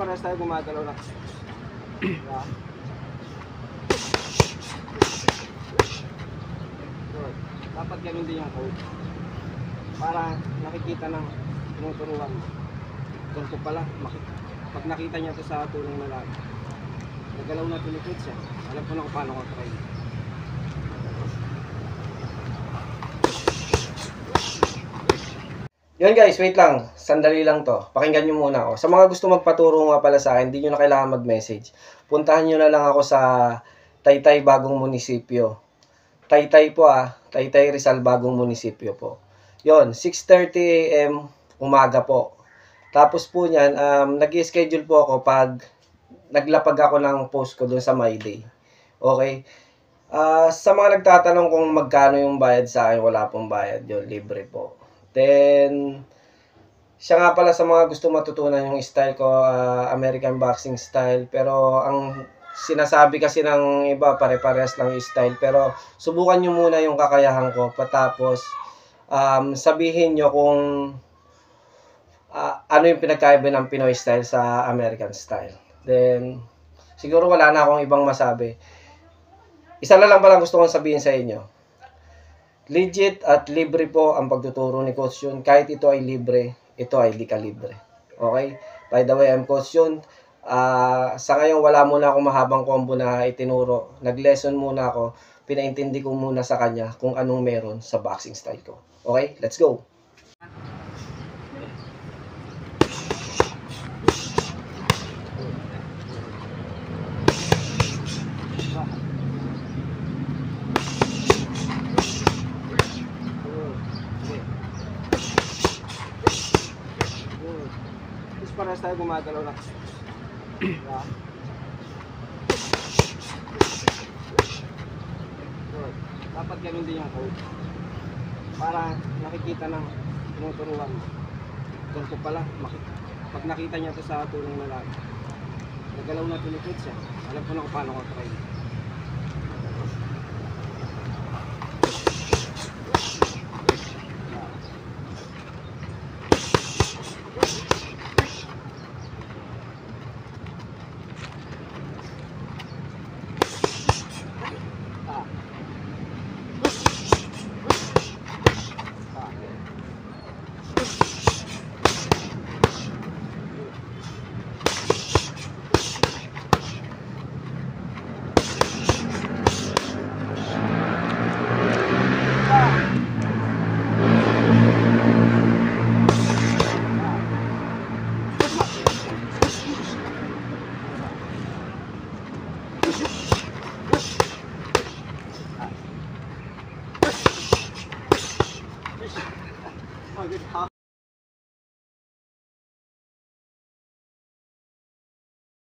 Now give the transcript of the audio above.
parehas tayo gumagalaw lang. Diba? Good. Dapat ganun din yung code. Para nakikita ng tinuturuan mo. Ganito pala, pag nakita niya ito sa tulong na lahat, nagalaw na tunikot siya. Alam ko na kung paano ko try. Yun guys, wait lang. Sandali lang to. Pakinggan nyo muna ako. Sa mga gusto magpaturo nga pala sa akin, hindi nyo na kailangan mag-message. Puntahan nyo na lang ako sa Taytay Bagong Munisipyo. Taytay po Taytay Rizal Bagong Munisipyo po. Yun, 6:30 AM umaga po. Tapos po niyan, nag-i-schedule po ako pag naglapag ako ng post ko doon sa My Day. Okay? Sa mga nagtatanong kung magkano yung bayad sa akin, wala pong bayad yun. Libre po. Then, siya nga pala sa mga gusto matutunan yung style ko, American boxing style. Pero, ang sinasabi kasi ng iba, pare-parehas lang yung style. Pero, subukan nyo muna yung kakayahan ko. Patapos, sabihin nyo kung ano yung pinagkaiba ng Pinoy style sa American style. Then, siguro wala na akong ibang masabi. Isa na lang pala gusto kong sabihin sa inyo. Legit at libre po ang pagtuturo ni Coach Yun. Kahit ito ay libre, ito ay di ka libre. Okay? By the way, I'm Coach Yun. Sa ngayon, wala muna akong mahabang combo na itinuro. Nag-lesson muna ako. Pinaintindi ko muna sa kanya kung anong meron sa boxing style ko. Okay? Let's go! Parehas tayo gumagalaw lang. Diba? Good. Dapat ganun din yung code. Para nakikita ng tinuturuan mo. Ganito pala, pag nakita niya ito sa tulong na lahat, nagalaw na tunikot siya. Alam ko na kung paano ko try. Oh, good.